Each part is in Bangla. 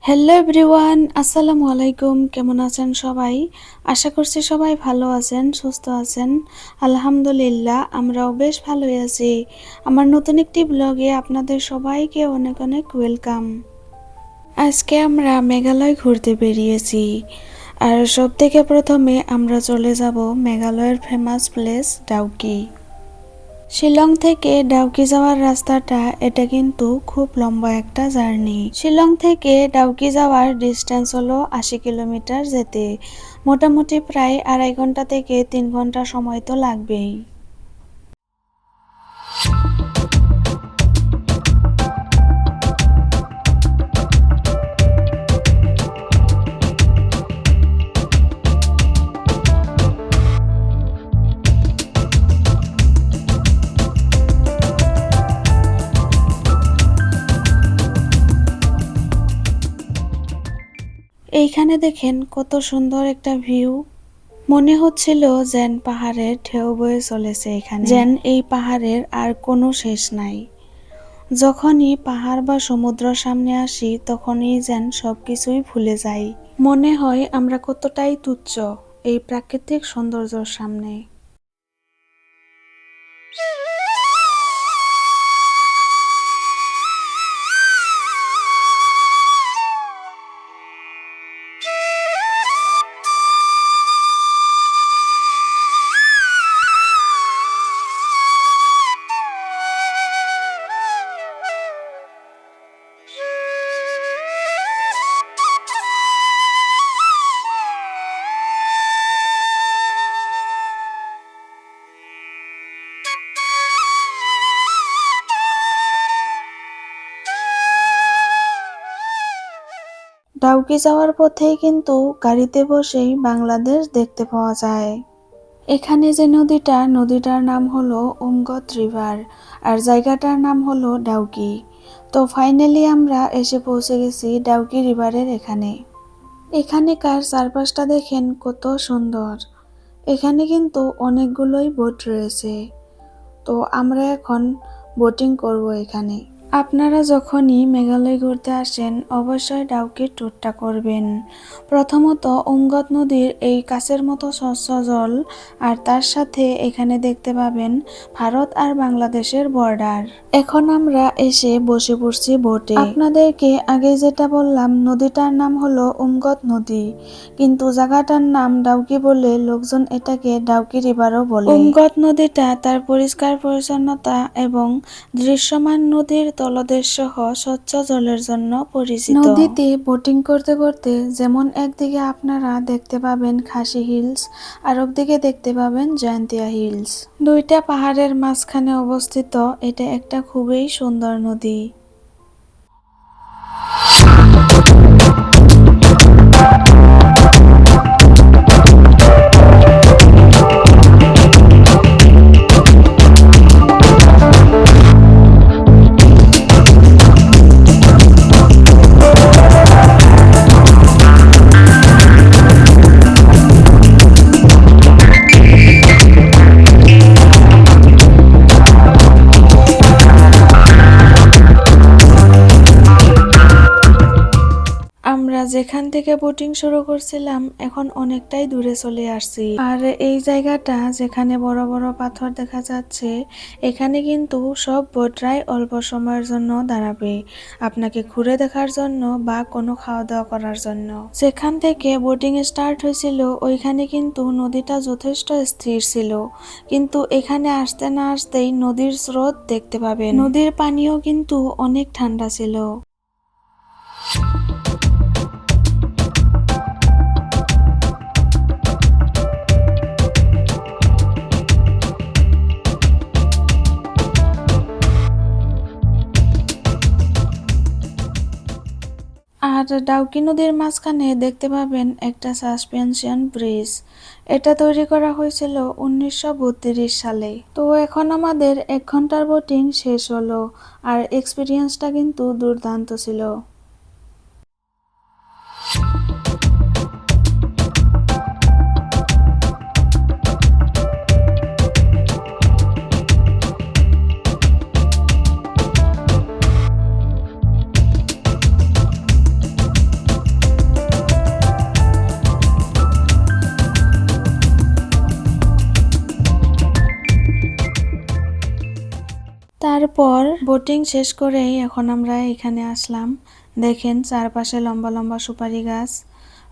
হ্যালো এভরিওয়ান, আসসালামু আলাইকুম। কেমন আছেন সবাই? আশা করছি সবাই ভালো আছেন, সুস্থ আছেন। আলহামদুলিল্লাহ, আমরাও বেশ ভালোই আছি। আমার নতুন একটি ব্লগে আপনাদের সবাইকে অনেক অনেক ওয়েলকাম। আজকে আমরা মেঘালয় ঘুরতে বেরিয়েছি। আর সব থেকে প্রথমে আমরা চলে যাব মেঘালয়ের ফেমাস প্লেস ডাউকি। শিলং থেকে ডাউকি যাওয়ার রাস্তাটা এটা কিন্তু খুব লম্বা একটা জার্নি। শিলং থেকে ডাউকি যাওয়ার ডিস্টেন্স হলো 80 কিলোমিটার যেতে। মোটামুটি প্রায় 2.5 ঘন্টা থেকে 3 ঘন্টা সময় তো লাগবেই। এইখানে দেখেন কত সুন্দর একটা ভিউ। মনে হচ্ছিল যেন পাহাড়ের ঢেউ বয়ে চলেছে এখানে, যেন এই পাহাড়ের আর কোনো শেষ নাই। যখনই পাহাড় বা সমুদ্র সামনে আসি তখনই যেন সবকিছুই ভুলে যাই। মনে হয় আমরা কতটাই তুচ্ছ এই প্রাকৃতিক সৌন্দর্যের সামনে। ডাউকি যাওয়ার পথেই কিন্তু গাড়িতে বসেই বাংলাদেশ দেখতে পাওয়া যায়। এখানে যে নদীটার নাম হলো উমগত রিভার, আর জায়গাটার নাম হলো ডাউকি। তো ফাইনালি আমরা এসে পৌঁছে গেছি ডাউকি রিভারের এখানে। এখানেকার চারপাশটা দেখেন কত সুন্দর। এখানে কিন্তু অনেকগুলোই বোট রয়েছে। তো আমরা এখন বোটিং করব এখানে। আপনারা যখনই মেঘালয় ঘুরতে আসেন অবশ্যই ডাউকির ট্যুরটা করবেন। প্রথমত উমগত নদীর এই কাছের মতো স্বচ্ছ জল, আর তার সাথে এখানে দেখতে পাবেন ভারত আর বাংলাদেশের বর্ডার। এখন আমরা এসে বসে পড়ছি বোটে। আপনাদেরকে আগে যেটা বললাম নদীটার নাম হলো উমগত নদী, কিন্তু জায়গাটার নাম ডাউকি বলে লোকজন এটাকে ডাউকি রিভারও বলে। উমগত নদীটা তার পরিষ্কার পরিচ্ছন্নতা এবং দৃশ্যমান নদীর তলদেশ সহ স্বচ্ছ জলের জন্য পরিচিত। নদীতে বোটিং করতে করতে যেমন একদিকে আপনারা দেখতে পাবেন খাসি হিলস, আর একদিকে দেখতে পাবেন জয়ন্তিয়া হিলস। দুইটা পাহাড়ের মাঝখানে অবস্থিত এটা একটা খুবই সুন্দর নদী। যেখান থেকে বোটিং শুরু করছিলাম এখন অনেকটাই দূরে চলে আসছি। আর এই জায়গাটা যেখানে বড় বড় পাথর দেখা যাচ্ছে এখানে কিন্তু সব বোটরাই অল্প সময়ের জন্য দাঁড়াবে, আপনাকে ঘুরে দেখার জন্য বা কোনো খাওয়া দাওয়া করার জন্য। যেখান থেকে বোটিং স্টার্ট হয়েছিল ওইখানে কিন্তু নদীটা যথেষ্ট স্থির ছিল, কিন্তু এখানে আসতে না আসতেই নদীর স্রোত দেখতে পাবেন। নদীর পানিও কিন্তু অনেক ঠান্ডা ছিল। আর ডাউকি নদীর মাঝখানে দেখতে পাবেন একটা সাসপেনশন ব্রিজ। এটা তৈরি করা হয়েছিল 1932 সালে। তো এখন আমাদের 1 ঘন্টার বোটিং শেষ হলো, আর এক্সপিরিয়েন্সটা কিন্তু দুর্দান্ত ছিল। তারপর বোটিং শেষ করেই এখন আমরা এখানে আসলাম। দেখেন চারপাশে লম্বা লম্বা সুপারি গাছ,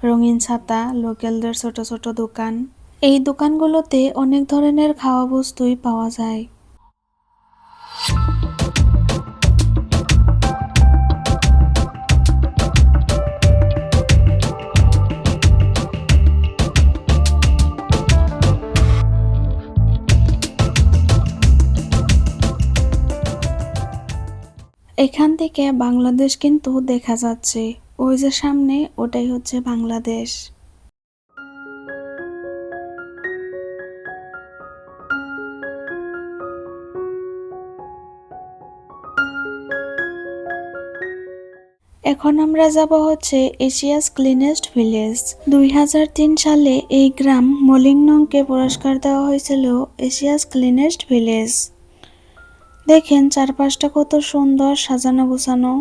রঙিন ছাতা, লোকালদের ছোট ছোট দোকান। এই দোকানগুলোতে অনেক ধরনের খাওয়া বস্তুই পাওয়া যায়। এখান থেকে বাংলাদেশ কিন্তু দেখা যাচ্ছে। ওই যে সামনে, ওটাই হচ্ছে বাংলাদেশ। এখন আমরা যাব হচ্ছে এশিয়াস ক্লিনেস্ট ভিলেজ। 2003 সালে এই গ্রাম মলিংনংকে পুরস্কার দেওয়া হয়েছিল এশিয়াস ক্লিনেস্ট ভিলেজ। দেখেন চারপাশটা কত সুন্দর সাজানো গোছানো।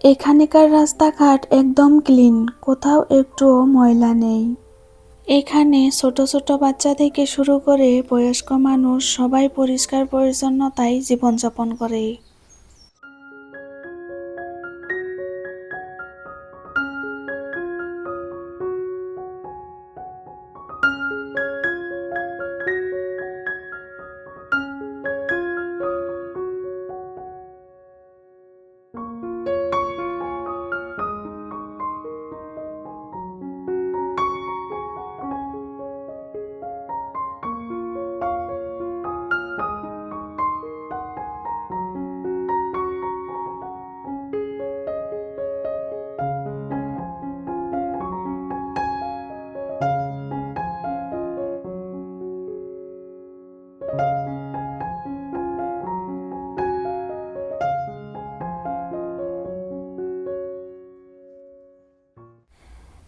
এখানকার রাস্তাঘাট একদম ক্লিন, কোথাও একটুও ময়লা নেই। এখানে ছোট ছোট বাচ্চা থেকে শুরু করে বয়স্ক মানুষ সবাই পরিষ্কার পরিচ্ছন্নতায় জীবনযাপন করে।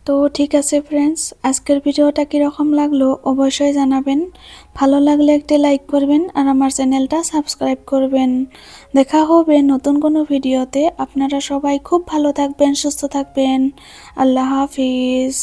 তো ঠিক আছে ফ্রেন্ডস, আজকের ভিডিওটা কীরকম লাগলো অবশ্যই জানাবেন। ভালো লাগলে একটি লাইক করবেন আর আমার চ্যানেলটা সাবস্ক্রাইব করবেন। দেখা হবে নতুন কোনো ভিডিওতে। আপনারা সবাই খুব ভালো থাকবেন, সুস্থ থাকবেন। আল্লাহ হাফিজ।